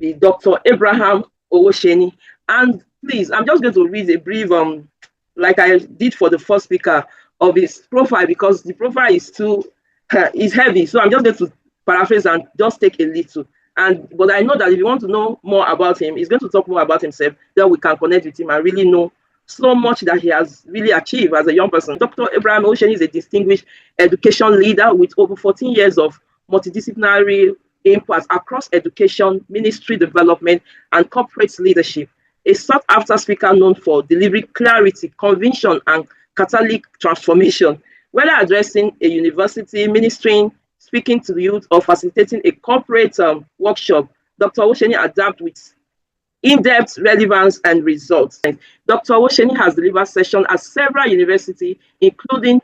the Dr. Abraham Owoseni. And please, I'm just going to read a brief, like I did for the first speaker, of his profile, because the profile is too is heavy. So I'm just going to paraphrase and just take a little. But I know that if you want to know more about him, he's going to talk more about himself. Then we can connect with him and really know so much that he has really achieved as a young person. Dr. Abraham Owoseni is a distinguished education leader with over 14 years of multidisciplinary impact across education, ministry development, and corporate leadership. A sought-after speaker known for delivering clarity, conviction, and catalytic transformation, whether addressing a university, ministering, speaking to the youth, or facilitating a corporate workshop. Dr. Owoseni adapts with in-depth relevance and results. Dr. Owoseni has delivered sessions at several universities, including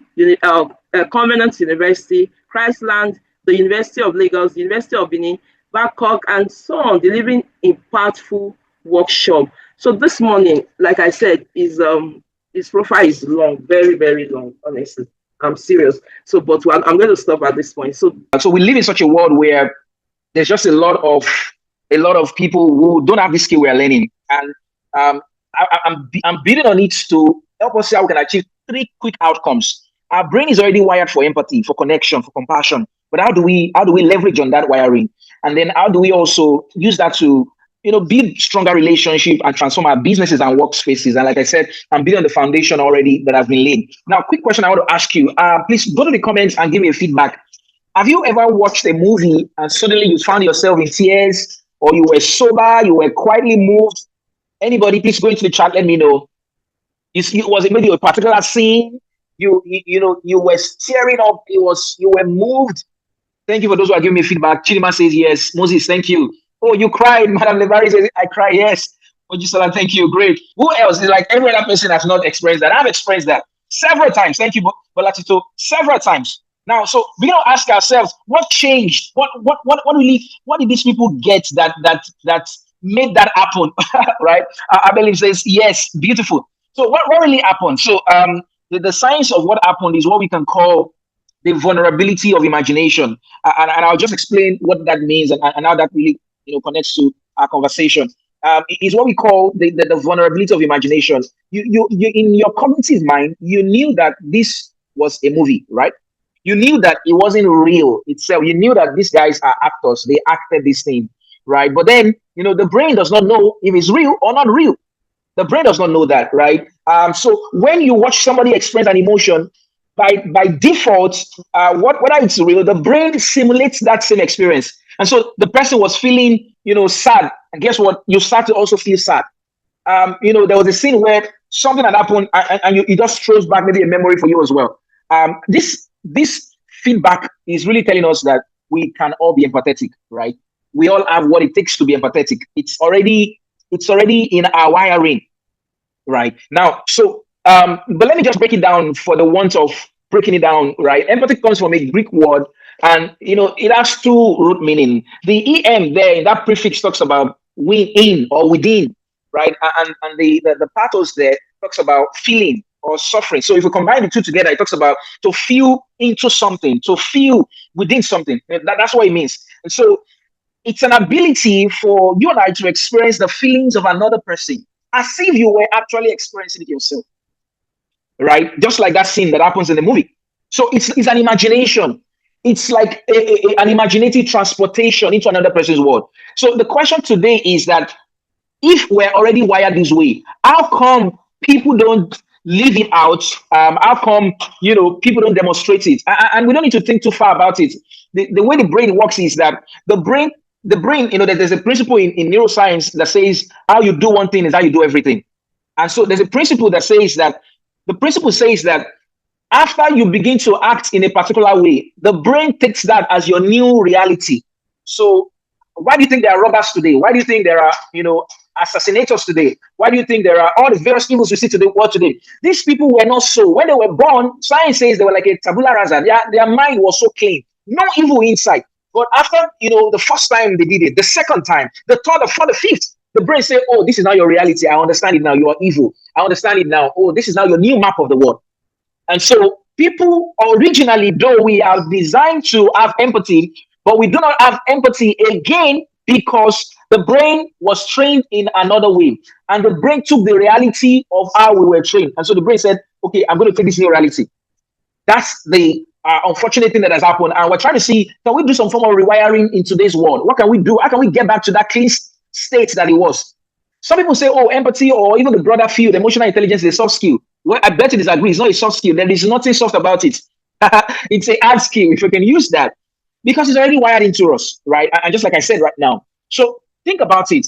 Covenant University, Christland, the University of Lagos, the University of Benin, Bangkok, and so on, delivering impactful workshop. So this morning, like I said, his profile is long, very, very long, honestly. I'm serious. So, but I'm going to stop at this point. So we live in such a world where there's just a lot of people who don't have this skill we are learning, and I'm building on it to help us see how we can achieve 3 quick outcomes. Our brain is already wired for empathy, for connection, for compassion. But how do we leverage on that wiring, and then how do we also use that to build stronger relationship and transform our businesses and workspaces? And like I said, I'm building the foundation already that has been laid. Now, quick question I want to ask you. Please go to the comments and give me a feedback. Have you ever watched a movie and suddenly you found yourself in tears, or you were sober, you were quietly moved? Anybody, please go into the chat. Let me know. Was it maybe a particular scene? You were tearing up. You were moved. Thank you for those who are giving me feedback. Chidima says yes. Moses, thank you. Oh, you cried. Madam Levari says, I cry, yes. Ojisala, thank you. Great. Who else? It's like every other person has not experienced that. I've experienced that several times. Thank you, Bolatito. Several times. Now, so we don't ask ourselves, what changed? What did these people get that made that happen? Right? Abeli says, yes, beautiful. So what really happened? So the science of what happened is what we can call the vulnerability of imagination. And I'll just explain what that means and how that really connects to our conversation. Is what we call the vulnerability of imagination. You in your cognitive mind, you knew that this was a movie, right? You knew that it wasn't real itself. You knew that these guys are actors. They acted this thing, right? But then, the brain does not know if it's real or not real. The brain does not know that, right? So when you watch somebody experience an emotion, by default, whether it's real, the brain simulates that same experience. And so the person was feeling, sad. And guess what? You start to also feel sad. There was a scene where something had happened, and it just throws back maybe a memory for you as well. This feedback is really telling us that we can all be empathetic, right? We all have what it takes to be empathetic. It's already in our wiring, right? Now, so but let me just break it down for the want of breaking it down, right? Empathy comes from a Greek word, and it has 2 root meaning. The em there in that prefix talks about in or within, right? And the pathos there talks about feeling or suffering. So if we combine the 2 together, it talks about to feel into something, to feel within something. That's what it means. And so it's an ability for you and I to experience the feelings of another person as if you were actually experiencing it yourself, right? Just like that scene that happens in the movie. So it's an imagination. It's like an imaginative transportation into another person's world. So the question today is that if we're already wired this way, how come people don't live it out? How come people don't demonstrate it? And we don't need to think too far about it. The way the brain works is that the brain, there's a principle in neuroscience that says how you do one thing is how you do everything. And so there's a principle that says that after you begin to act in a particular way, the brain takes that as your new reality. So why do you think there are robbers today? Why do you think there are, assassinators today? Why do you think there are all the various evils we see today? World today? These people were not so. When they were born, science says they were like a tabula rasa. Their mind was so clean, no evil inside. But after the first time they did it, the second time, the third, the fourth, the fifth, the brain say, "Oh, this is now your reality. I understand it now. You are evil. I understand it now. Oh, this is now your new map of the world." And so people originally, though we are designed to have empathy, but we do not have empathy again because The brain was trained in another way, and the brain took the reality of how we were trained. And so the brain said, okay, I'm going to take this new reality. That's the unfortunate thing that has happened. And we're trying to see, can we do some form of rewiring in today's world? What can we do? How can we get back to that clean state that it was? Some people say, oh, empathy or even the broader field, emotional intelligence is a soft skill. Well, I bet you disagree. It's not a soft skill. There is nothing soft about it. It's a hard skill, if we can use that, because it's already wired into us, right? And just like I said right now. So think about it.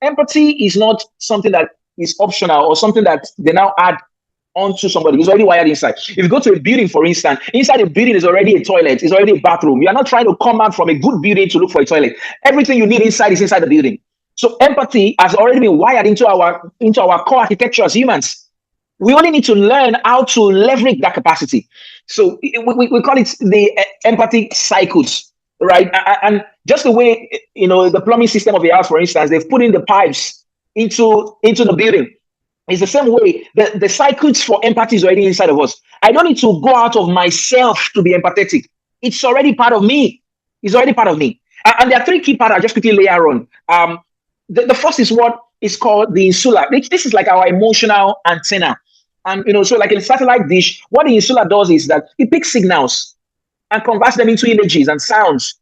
Empathy is not something that is optional or something that they now add onto somebody. It's already wired inside. If you go to a building, for instance, inside the building is already a toilet, it's already a bathroom. You are not trying to come out from a good building to look for a toilet. Everything you need inside is inside the building. So empathy has already been wired into our core architecture as humans. We only need to learn how to leverage that capacity. So we call it the empathy cycles, right? And just the way, the plumbing system of the house, for instance, they've put in the pipes into the building. It's the same way the cycles for empathy is already inside of us. I don't need to go out of myself to be empathetic. It's already part of me. It's already part of me. And there are three key parts I'll just quickly layer on. The first is what is called the insula. This is like our emotional antenna. And so like a satellite dish, what the insula does is that it picks signals and converts them into images and sounds.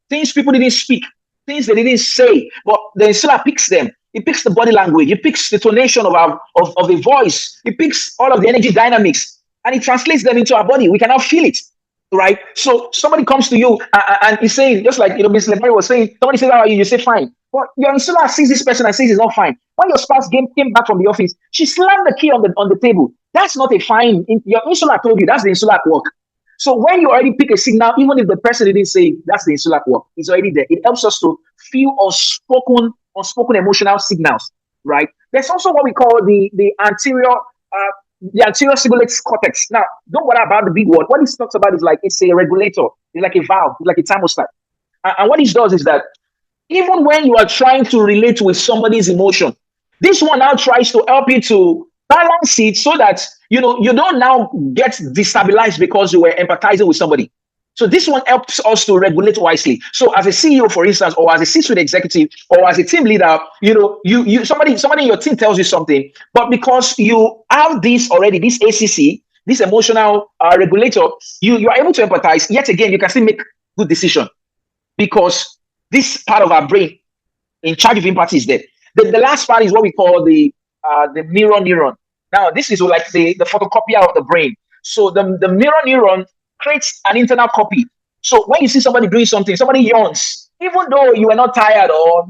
Things people didn't speak, things they didn't say, but the insula picks them. It picks the body language, it picks the tonation of the voice, it picks all of the energy dynamics, and it translates them into our body. We can now feel it, right? So somebody comes to you and is saying, just like Ms. Lebari was saying, somebody says, how are you? You say fine. But your insula sees this person and says it's not fine. When your spouse came back from the office, she slammed the key on the table. That's not a fine. Your insula told you that's the insula at work. So when you already pick a signal, even if the person didn't say that's the insula at work, it's already there. It helps us to feel unspoken emotional signals, right? There's also what we call the anterior cingulate cortex. Now, don't worry about the big word. What this talks about is like it's a regulator, it's like a valve, it's like a thermostat. And what it does is that even when you are trying to relate with somebody's emotion, this one now tries to help you to balance it so that you don't now get destabilized because you were empathizing with somebody. So this one helps us to regulate wisely. So as a CEO, for instance, or as a C-suite executive, or as a team leader, somebody in your team tells you something, but because you have this already, this ACC, this emotional regulator, you are able to empathize. Yet again, you can still make good decision because this part of our brain in charge of empathy is there. The last part is what we call the mirror neuron. Now, this is like the photocopier of the brain. So the mirror neuron creates an internal copy. So when you see somebody doing something, somebody yawns, even though you are not tired or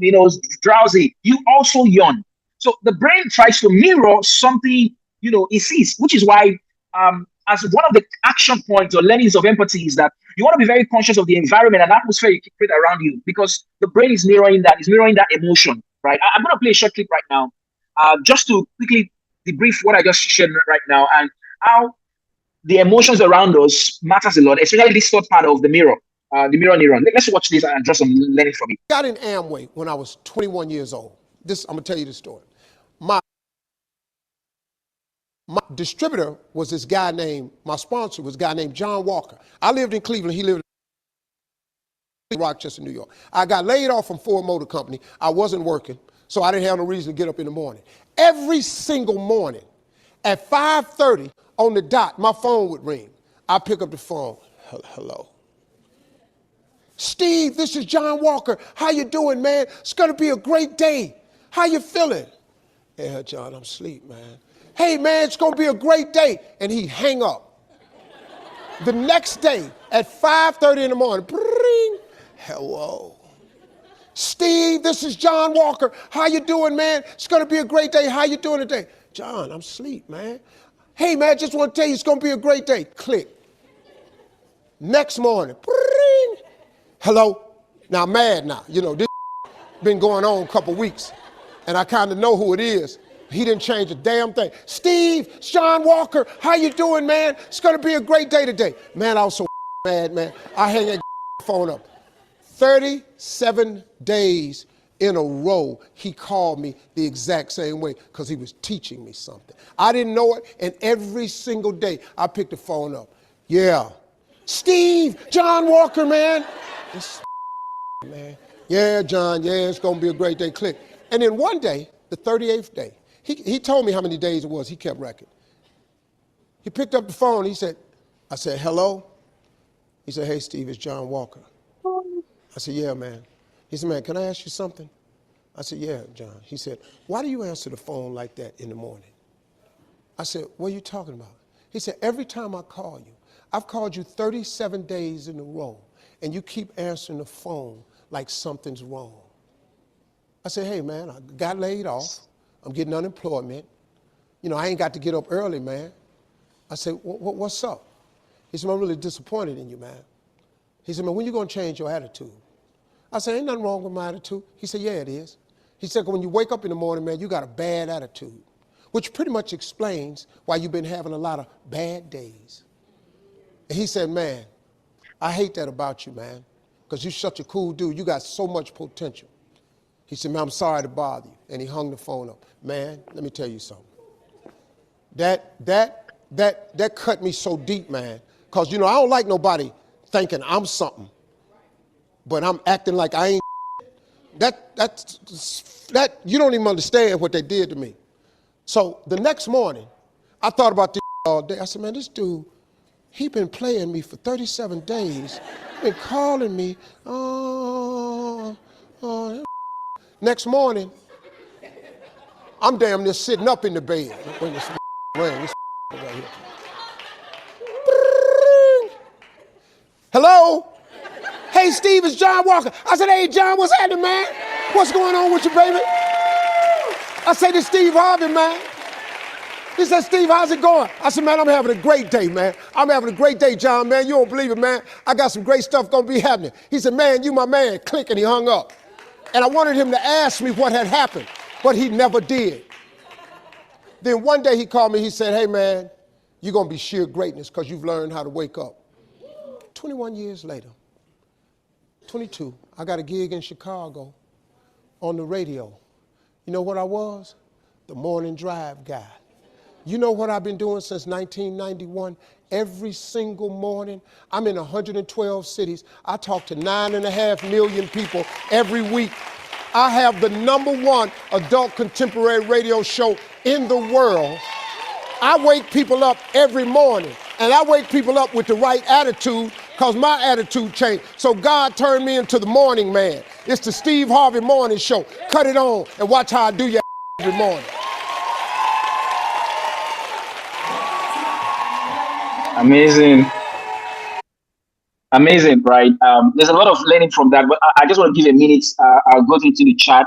drowsy, you also yawn. So the brain tries to mirror something it sees, which is why as one of the action points or learnings of empathy is that you want to be very conscious of the environment and atmosphere you create around you, because the brain is mirroring that emotion, right? I'm going to play a short clip right now, just to quickly debrief what I just shared right now and how the emotions around us matters a lot, especially this third part of the mirror neuron. Let's watch this and draw some learning from it. I got in Amway when I was 21 years old. I'm going to tell you the story. My distributor was my sponsor was a guy named John Walker. I lived in Cleveland, he lived in Rochester, New York. I got laid off from Ford Motor Company. I wasn't working, so I didn't have no reason to get up in the morning. Every single morning at 5:30 on the dot, my phone would ring. I pick up the phone. Hello. Steve, this is John Walker. How you doing, man? It's going to be a great day. How you feeling? Yeah, John, I'm asleep, man. Hey, man, it's going to be a great day. And he'd hang up. The next day at 5:30 in the morning, bring, hello. Steve, this is John Walker. How you doing, man? It's going to be a great day. How you doing today? John, I'm asleep, man. Hey, man, just want to tell you it's going to be a great day. Click. Next morning, bring, hello. Now, I'm mad now. This been going on a couple weeks, and I kind of know who it is. He didn't change a damn thing. Steve, it's John Walker, how you doing, man? It's going to be a great day today. Man, I was so mad, man. I hang that phone up. 37 days in a row, he called me the exact same way because he was teaching me something. I didn't know it, and every single day I picked the phone up. Yeah. Steve, John Walker, man. This man. Yeah, John, yeah, it's gonna be a great day, click. And then one day, the 38th day, he told me how many days it was, he kept record. He picked up the phone, I said, hello? He said, hey, Steve, it's John Walker. I said, yeah, man. He said, man, can I ask you something? I said, yeah, John. He said, why do you answer the phone like that in the morning? I said, what are you talking about? He said, every time I call you, I've called you 37 days in a row, and you keep answering the phone like something's wrong. I said, hey, man, I got laid off. I'm getting unemployment. You know, I ain't got to get up early, man. I said, what's up? He said, I'm really disappointed in you, man. He said, man, when you gonna change your attitude? I said, ain't nothing wrong with my attitude. He said, yeah, it is. He said, when you wake up in the morning, man, you got a bad attitude, which pretty much explains why you've been having a lot of bad days. And he said, man, I hate that about you, man, because you're such a cool dude. You got so much potential. He said, man, I'm sorry to bother you. And he hung the phone up. Man, let me tell you something. That cut me so deep, man, because, you know, I don't like nobody thinking I'm something, but I'm acting like I ain't. That you don't even understand what they did to me. So the next morning, I thought about this all day. I said, man, this dude, he been playing me for 37 days. Been calling me. Next morning, I'm damn near sitting up in the bed. When this rang, this right here. Hello? Hey, Steve, it's John Walker. I said, hey, John, what's happening, man? What's going on with you, baby? I said, it's Steve Harvey, man. He said, Steve, how's it going? I said, man, I'm having a great day, man. I'm having a great day, John, man. You don't believe it, man. I got some great stuff gonna be happening. He said, man, you my man. Click, and he hung up. And I wanted him to ask me what had happened, but he never did. Then one day he called me, he said, hey, man, you're gonna be sheer greatness because you've learned how to wake up. 21 years later, 22, I got a gig in Chicago on the radio. You know what I was? The morning drive guy. You know what I've been doing since 1991? Every single morning, I'm in 112 cities. I talk to 9.5 million people every week. I have the #1 adult contemporary radio show in the world. I wake people up every morning, and I wake people up with the right attitude because my attitude changed. So God turned me into the morning man. It's the Steve Harvey Morning Show. Cut it on and watch how I do your every morning. Amazing. Amazing, right? There's a lot of learning from that, but I just want to give a minute. I'll go into the chat.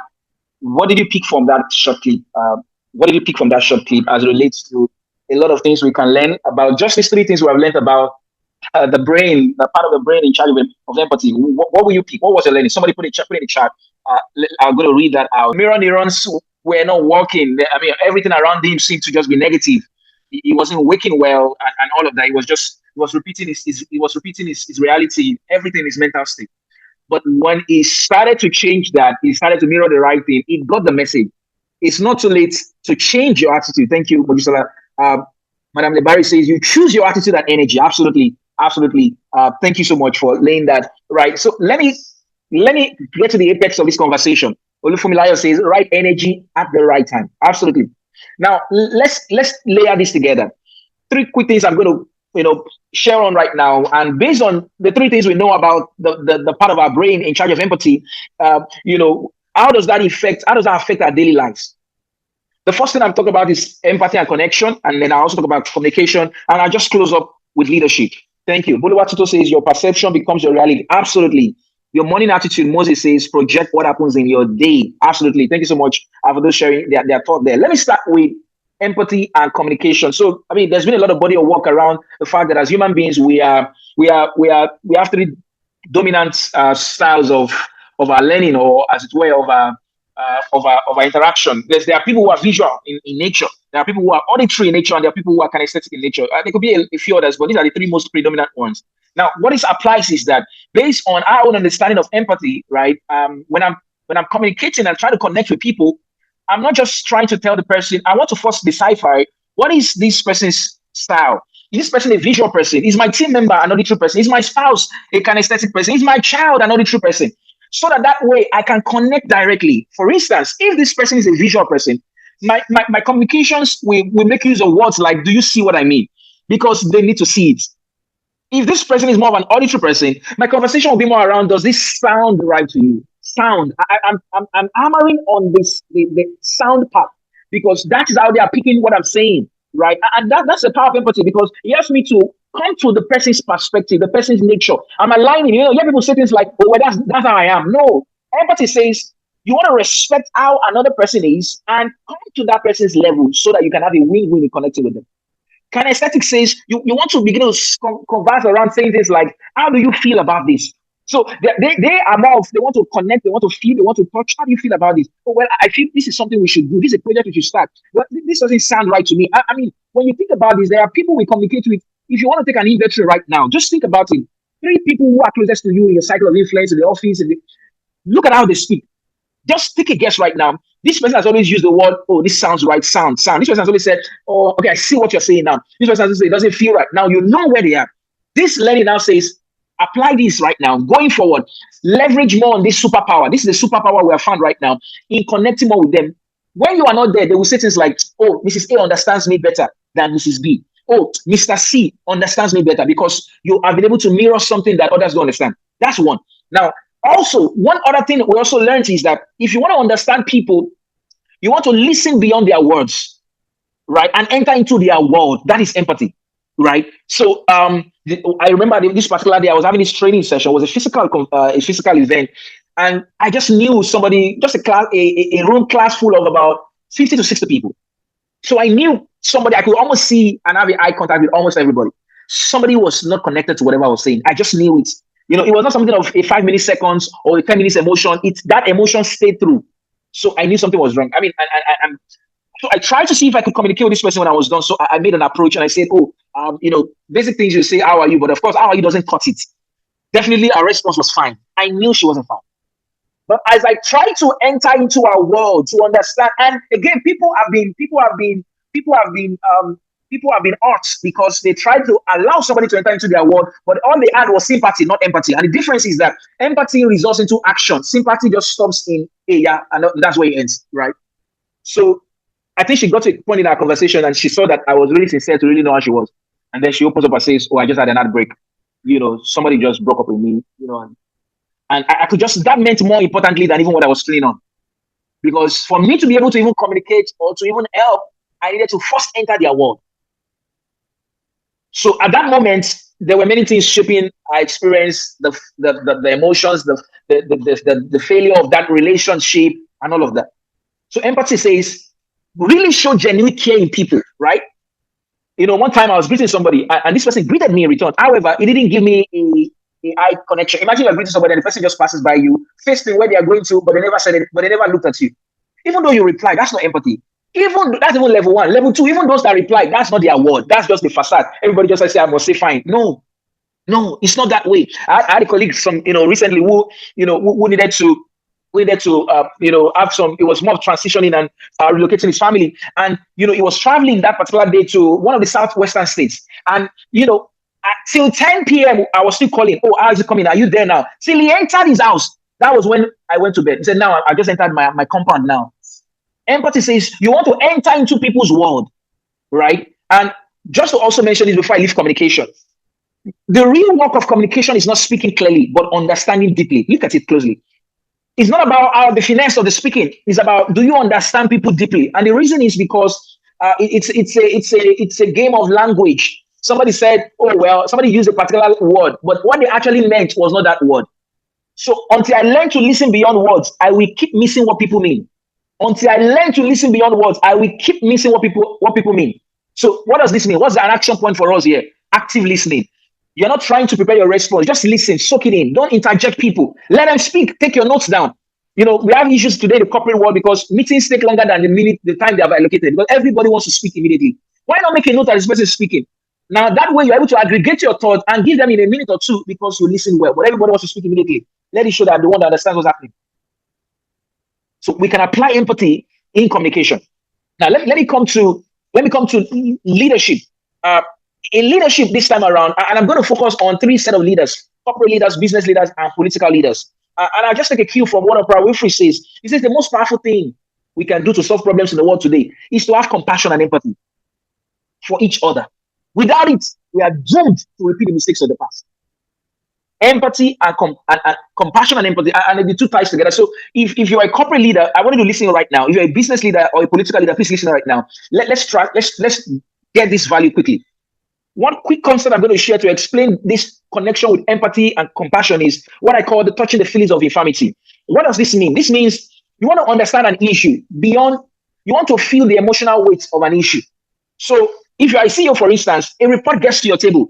What did you pick from that short clip? What did you pick from that short clip as it relates to a lot of things we can learn about? Just these 3 things we have learned about the brain, the part of the brain in charge of empathy. What will you pick? What was your learning? Somebody put in the chat. I'm going to read that out. Mirror neurons were not working. I mean, everything around him seemed to just be negative. He wasn't waking well, and all of that. He was repeating his reality. Everything is mental state. But when he started to change that, he started to mirror the right thing. He got the message. It's not too late to change your attitude. Thank you, Modusala. Madam Lebari says you choose your attitude and energy. Absolutely, absolutely. Thank you so much for laying that right. So let me get to the apex of this conversation. Olufumilayo says right energy at the right time. Absolutely. Now let's layer this together. 3 quick things I'm going to share on right now, and based on the 3 things we know about the part of our brain in charge of empathy, how does that affect our daily lives? The first thing I'm talking about is empathy and connection, and then I also talk about communication, and I'll just close up with leadership. Thank you. Boluwatuto says your perception becomes your reality. Absolutely. Your morning attitude, Moses says, project what happens in your day. Absolutely. Thank you so much for those sharing their thought there. Let me start with empathy and communication. So, I mean, there's been a lot of body of work around the fact that as human beings, we have 3 dominant styles of our learning, or as it were, of our interaction. There are people who are visual in nature. There are people who are auditory in nature, and there are people who are kinesthetic in nature. There could be a few others, but these are the 3 most predominant ones. Now, what this applies is that based on our own understanding of empathy, right? When I'm communicating and trying to connect with people, I'm not just trying to tell the person. I want to first decipher what is this person's style. Is this person a visual person? Is my team member an auditory person? Is my spouse a kinesthetic person? Is my child an auditory person? so that way I can connect directly. For instance, if this person is a visual person, my communications will make use of words like, do you see what I mean? Because they need to see it. If this person is more of an auditory person, my conversation will be more around, does this sound right to you? Sound. I'm hammering on the sound part, because that is how they are picking what I'm saying, right? And that's the power of empathy, because it helps me to come to the person's perspective, the person's nature. I'm aligning. You hear people say things like, oh, well, that's how I am. No. Empathy says you want to respect how another person is and come to that person's level so that you can have a win-win in connecting with them. Kinesthetic says you want to begin to converse around saying things like, how do you feel about this? So they are more of, they want to connect, they want to feel, they want to touch. How do you feel about this? Oh, well, I feel this is something we should do. This is a project we should start. Well, this doesn't sound right to me. I mean, when you think about this, there are people we communicate with. If you want to take an inventory right now, just think about it. 3 people who are closest to you in your cycle of influence in the office, look at how they speak. Just take a guess right now. This person has always used the word, oh, this sounds right, sound. This person has always said, oh, okay, I see what you're saying now. This person has said, it doesn't feel right. Now you know where they are. This learning now says, apply this right now. Going forward, leverage more on this superpower. This is the superpower we have found right now in connecting more with them. When you are not there, they will say things like, oh, Mrs. A understands me better than Mrs. B. Oh, Mr. C understands me better, because you have been able to mirror something that others don't understand. That's one. Now, also, one other thing we also learned is that if you want to understand people, you want to listen beyond their words, right? And enter into their world. That is empathy, right? So I remember this particular day I was having this training session. It was a physical event. And I just knew somebody, just a room class full of about 50 to 60 people. So I knew somebody I could almost see and have eye contact with almost everybody. Somebody was not connected to whatever I was saying. I just knew it. It was not something of a 5 milliseconds or a 10 minutes emotion. That emotion stayed through. So I knew something was wrong. I mean, so I tried to see if I could communicate with this person when I was done. So I made an approach and I said, basic things you say, how are you? But of course, how are you doesn't cut it. Definitely our response was fine. I knew she wasn't fine. But as I tried to enter into our world to understand, and again, people have been hurt because they tried to allow somebody to enter into their world, but all they had was sympathy, not empathy. And the difference is that empathy results into action. Sympathy just stops in and that's where it ends, right? So I think she got to a point in our conversation and she saw that I was really sincere to really know how she was. And then she opens up and says, oh, I just had an heartbreak. Somebody just broke up with me, and I could just, that meant more importantly than even what I was feeling on. Because for me to be able to even communicate or to even help, I needed to first enter their world. So at that moment, there were many things shaping our experience, the emotions, the failure of that relationship, and all of that. So empathy says, really show genuine care in people, right? One time I was greeting somebody, and this person greeted me in return. However, it didn't give me a eye connection. Imagine you're greeting somebody, and the person just passes by you, facing where they are going to, but they never said it, but they never looked at you. Even though you reply, that's not empathy. That's even level 1. Level 2, even those that reply, that's not their word. That's just the facade. Everybody just say, I must say fine. No, it's not that way. I had a colleague recently who needed to have some, it was more transitioning and relocating his family. And, he was traveling that particular day to one of the southwestern states. And, till 10 p.m., I was still calling. Oh, how is it coming? Are you there now? Till he entered his house. That was when I went to bed. He said, now I just entered my compound now. Empathy says you want to enter into people's world, right? And just to also mention this before I leave communication, the real work of communication is not speaking clearly, but understanding deeply. Look at it closely. It's not about the finesse of the speaking. It's about, do you understand people deeply? And the reason is because it's a game of language. Somebody said, oh, well, somebody used a particular word, but what they actually meant was not that word. So until I learn to listen beyond words, I will keep missing what people mean. Until I learn to listen beyond words, I will keep missing what people mean. So what does this mean? What's the action point for us here? Active listening. You're not trying to prepare your response. Just listen, soak it in. Don't interject people. Let them speak. Take your notes down. We have issues today in the corporate world because meetings take longer than the time they have allocated because everybody wants to speak immediately. Why not make a note that this person is speaking? Now, that way you're able to aggregate your thoughts and give them in a minute or two because you listen well. But everybody wants to speak immediately. Let it show that the one that understands what's happening. So we can apply empathy in communication. Now, let me come to leadership. In leadership this time around, and I'm going to focus on 3 sets of leaders: corporate leaders, business leaders, and political leaders. And I'll just take a cue from what Oprah Winfrey says. He says the most powerful thing we can do to solve problems in the world today is to have compassion and empathy for each other. Without it, we are doomed to repeat the mistakes of the past. Empathy and compassion and empathy, and the two ties together. So if you're a corporate leader, I want you to listen right now. If you're a business leader or a political leader, please listen right now. Let's get this value quickly. One quick concept I'm going to share to explain this connection with empathy and compassion is what I call the touching the feelings of infirmity. What does this mean? This means you want to understand an issue beyond, you want to feel the emotional weight of an issue. So if you are a CEO, for instance, a report gets to your table,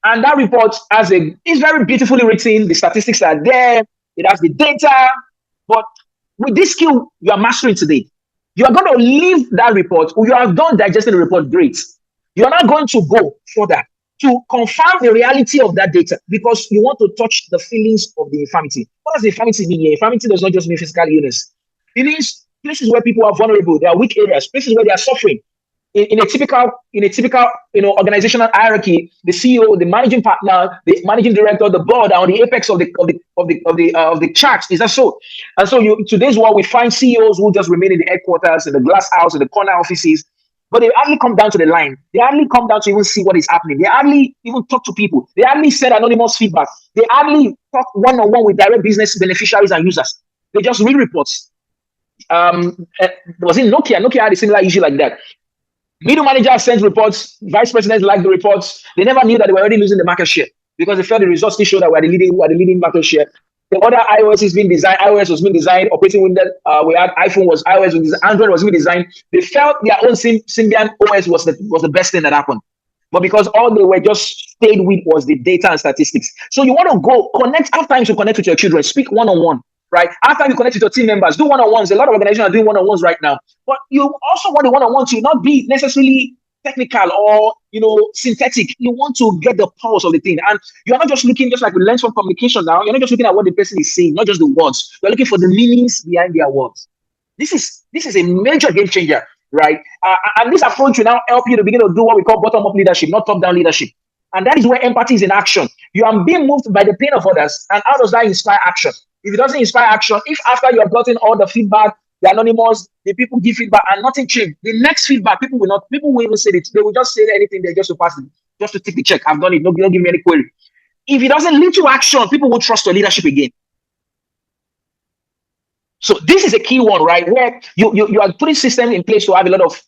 and that report is very beautifully written. The statistics are there. It has the data. But with this skill you are mastering today, you are going to leave that report, or you are done digesting the report, great. You're not going to go further to confirm the reality of that data because you want to touch the feelings of the infirmity. What does the infirmity mean here? Infirmity does not just mean physical illness. It means places where people are vulnerable, there are weak areas, places where they are suffering. In a typical organizational hierarchy, the CEO, the managing partner, the managing director, the board are on the apex of the chart. Is that so? And so today's world, we find CEOs who just remain in the headquarters, in the glass house, in the corner offices. But they hardly come down to the line. They hardly come down to even see what is happening. They hardly even talk to people. They hardly send anonymous feedback. They hardly talk one-on-one with direct business beneficiaries and users. They just read reports. Was it Nokia? Nokia had a similar issue like that. Middle manager sends reports. Vice presidents like the reports. They never knew that they were already losing the market share because they felt the results still show that we're the leading market share. The other iOS is being designed. iOS was being designed. Operating Windows, we had iPhone was iOS was Android was being designed. They felt their own Symbian OS was the best thing that happened. But because all they were just stayed with was the data and statistics. So you want to go connect after you connect with your children, speak one-on-one, right? After you connect with your team members, do one-on-ones. A lot of organizations are doing one-on-ones right now. But you also want the one-on-one to not be necessarily technical or synthetic. You want to get the pulse of the thing, and you're not just looking, just like we learned from communication now, you're not just looking at what the person is saying, not just the words. You're looking for the meanings behind their words. This is a major game changer, right? And this approach will now help you to begin to do what we call bottom-up leadership, not top-down leadership. And that is where empathy is in action. You are being moved by the pain of others, and how does that inspire action? If it doesn't inspire action, if after you have gotten all the feedback, the anonymous, the people give feedback and nothing changed, the next feedback, people will even say it. They will just say anything there just to pass it, just to take the check. I've done it. Don't give me any query. If it doesn't lead to action, people will trust your leadership again. So this is a key one, right? Where you are putting systems in place to have a lot of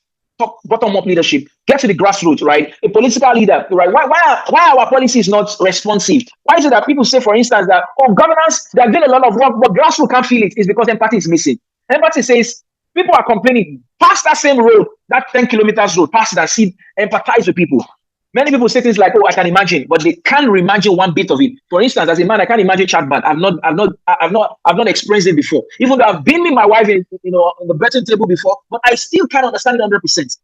bottom-up leadership. Get to the grassroots, right? A political leader, right? Why our policy is not responsive? Why is it that people say, for instance, that governance, they're doing a lot of work, but grassroots can't feel it? Is because empathy is missing. Empathy says people are complaining. Pass that same road, that 10 kilometers road, pass it and see, empathize with people. Many people say things like, "Oh, I can imagine," but they can't imagine one bit of it. For instance, as a man, I can't imagine chatbot. I've not experienced it before. Even though I've been with my wife on the betting table before, but I still can't understand it 100%.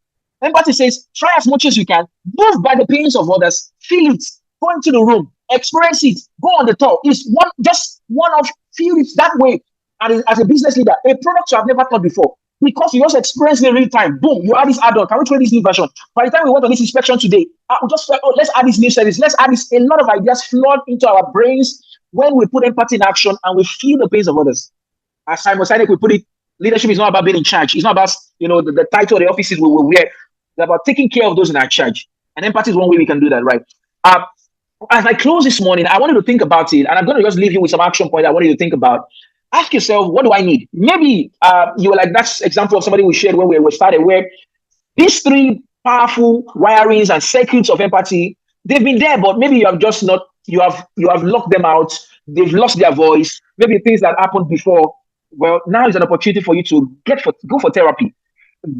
Empathy says, try as much as you can, move by the pains of others, feel it, go into the room, experience it, go on the tour. It's one of feel it that way. And as a business leader, a product you have never thought before. Because you just experience it in real time. Boom, you add this add-on. Can we try this new version? By the time we went on this inspection today, we just said, let's add this new service. Let's add this. A lot of ideas flood into our brains when we put empathy in action and we feel the pains of others. As Simon Sinek we put it, leadership is not about being in charge. It's not about the title of the offices we will wear. It's about taking care of those in our charge. And empathy is one way we can do that, right? As I close this morning, I wanted to think about it, and I'm going to just leave you with some action points I want you to think about. Ask yourself, what do I need? Maybe you were like, that's example of somebody we shared when we started, where these three powerful wirings and circuits of empathy, they've been there, but maybe you have just not, you have locked them out. They've lost their voice. Maybe things that happened before. Well, now is an opportunity for you to go for therapy.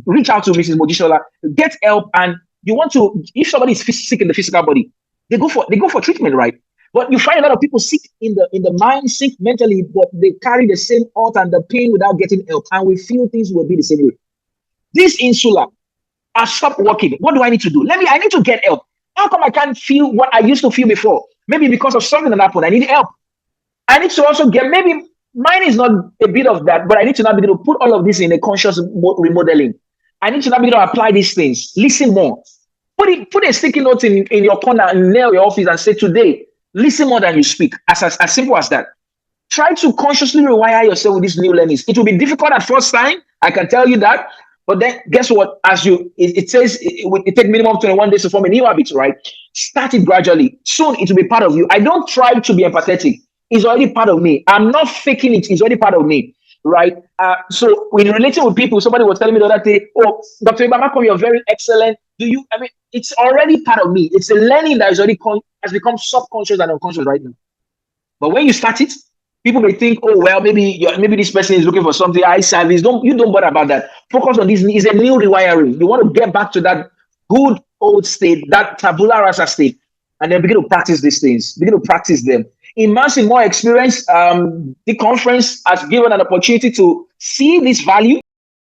Reach out to Mrs. Mojisola, get help, and you want to, if somebody is sick in the physical body, they go for treatment, right? But you find a lot of people sick in the mind, sick mentally, but they carry the same hurt and the pain without getting help. And we feel things will be the same way. This insula has stopped working. What do I need to do? I need to get help. How come I can't feel what I used to feel before? Maybe because of something that happened. I need help. I need to also maybe mine is not a bit of that, but I need to now begin to put all of this in a conscious remodeling. I need to now begin to apply these things. Listen more. Put a sticky note in your corner and nail your office and say, today, listen more than you speak. As simple as that. try to consciously rewire yourself with these new learnings. It will be difficult at first time, I can tell you that. But then guess what? As it says it takes minimum 21 days to form a new habit, right? Start it gradually. Soon it will be part of you. I don't try to be empathetic. It's already part of me. I'm not faking it. It's already part of me, right? So when relating with people, somebody was telling me the other day, "Oh, Dr. Ibamakom, you're very excellent. Do you?" I mean, it's already part of me. It's a learning that is already has become subconscious and unconscious right now. But when you start it, people may think, "Oh well, maybe this person is looking for something eye service." Don't bother about that. Focus on this. Is a new rewiring. You want to get back to that good old state, that tabula rasa state, and then begin to practice these things. Begin to practice them. Immerse in more experience. The conference has given an opportunity to see this value.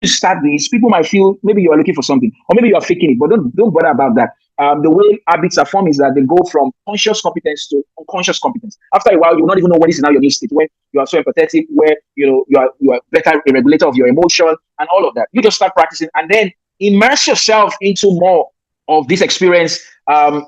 To start this, people might feel maybe you are looking for something, or maybe you are faking it, but don't bother about that. The way habits are formed is that they go from conscious competence to unconscious competence. After a while, you will not even know what is now your new state. When you are so empathetic, where you are better a regulator of your emotion and all of that. You just start practicing and then immerse yourself into more of this experience.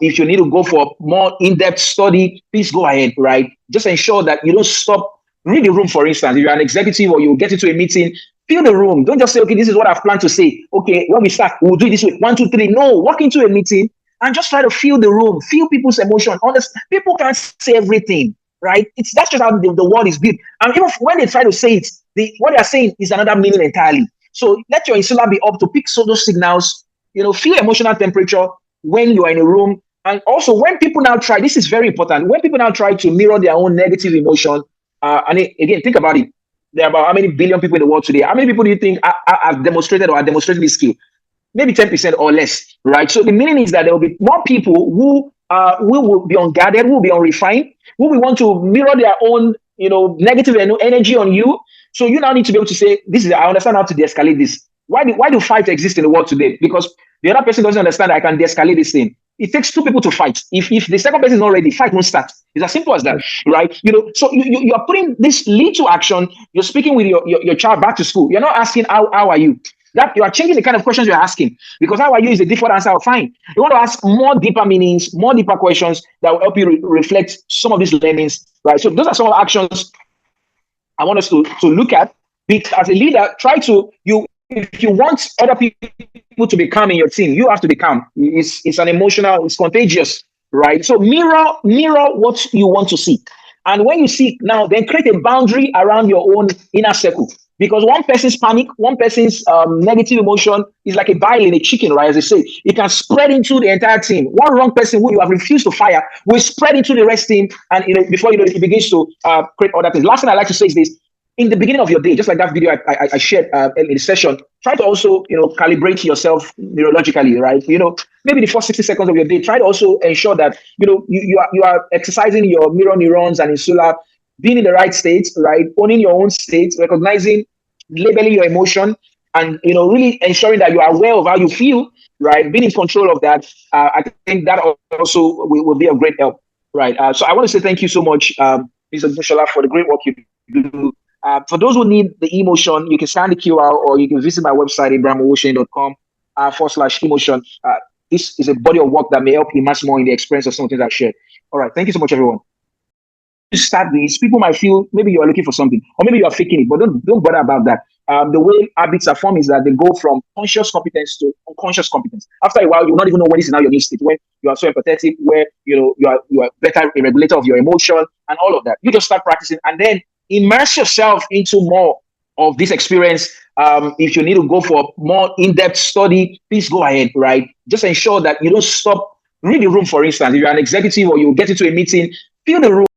If you need to go for more in-depth study, please go ahead. Right? Just ensure that you don't stop. Read the room, for instance. If you're an executive or you get into a meeting, fill the room. Don't just say, "Okay, this is what I've planned to say. Okay, when we start, we'll do it this way. 1, 2, 3." No, walk into a meeting and just try to feel the room, feel people's emotion. Honestly, people can't say everything, right? That's just how the world is built. And even when they try to say it, what they're saying is another meaning entirely. So let your insula be up to pick those signals. Feel emotional temperature when you are in a room. And also, when people now try, this is very important. When people now try to mirror their own negative emotion, and again, think about it. There are about how many billion people in the world today? How many people do you think have demonstrated or are demonstrating this skill? Maybe 10% or less, right? So the meaning is that there will be more people who will be unguarded, who will be unrefined, who will want to mirror their own, negative energy on you. So you now need to be able to say, I understand how to de-escalate this. Why do fight exist in the world today? Because the other person doesn't understand that I can de-escalate this thing. It takes two people to fight. If the second person is not ready, fight won't start. It's as simple as that, right? So you are putting this lead to action. You're speaking with your child back to school. You're not asking how are you. That you are changing the kind of questions you're asking, because how are you is a default answer of fine. You want to ask more deeper meanings, more deeper questions that will help you reflect some of these learnings, right? So those are some of the actions I want us to look at. As a leader, if you want other people to be calm in your team, you have to be calm. It's an emotional, it's contagious, right? So mirror what you want to see. And when you see now, then create a boundary around your own inner circle. Because one person's panic, one person's negative emotion is like a bile in a chicken, right? As they say, it can spread into the entire team. One wrong person who you have refused to fire will spread into the rest team, and before it begins to create other things. Last thing I like to say is this: in the beginning of your day, just like that video I shared in the session, try to also calibrate yourself neurologically, right? Maybe the first 60 seconds of your day, try to also ensure that you are exercising your mirror neurons and insula, being in the right state, right? Owning your own state, recognizing, labeling your emotion, and really ensuring that you are aware of how you feel, right? Being in control of that. I think that also will be a great help, right? So I want to say thank you so much, Mr. Bushola, for the great work you do. For those who need the emotion, you can scan the QR or you can visit my website, abrahamowoseni.com/emotion. This is a body of work that may help you much more in the experience of some things I shared. All right. Thank you so much, everyone. To start this, people might feel maybe you are looking for something, or maybe you are faking it, but don't bother about that. The way habits are formed is that they go from conscious competence to unconscious competence. After a while, you will not even know what is now your new state. When you are so empathetic, where you are better a regulator of your emotion and all of that. You just start practicing and then immerse yourself into more of this experience. If you need to go for more in-depth study, please go ahead, right? Just ensure that you don't stop. Read the room, for instance. If you're an executive or you get into a meeting, fill the room.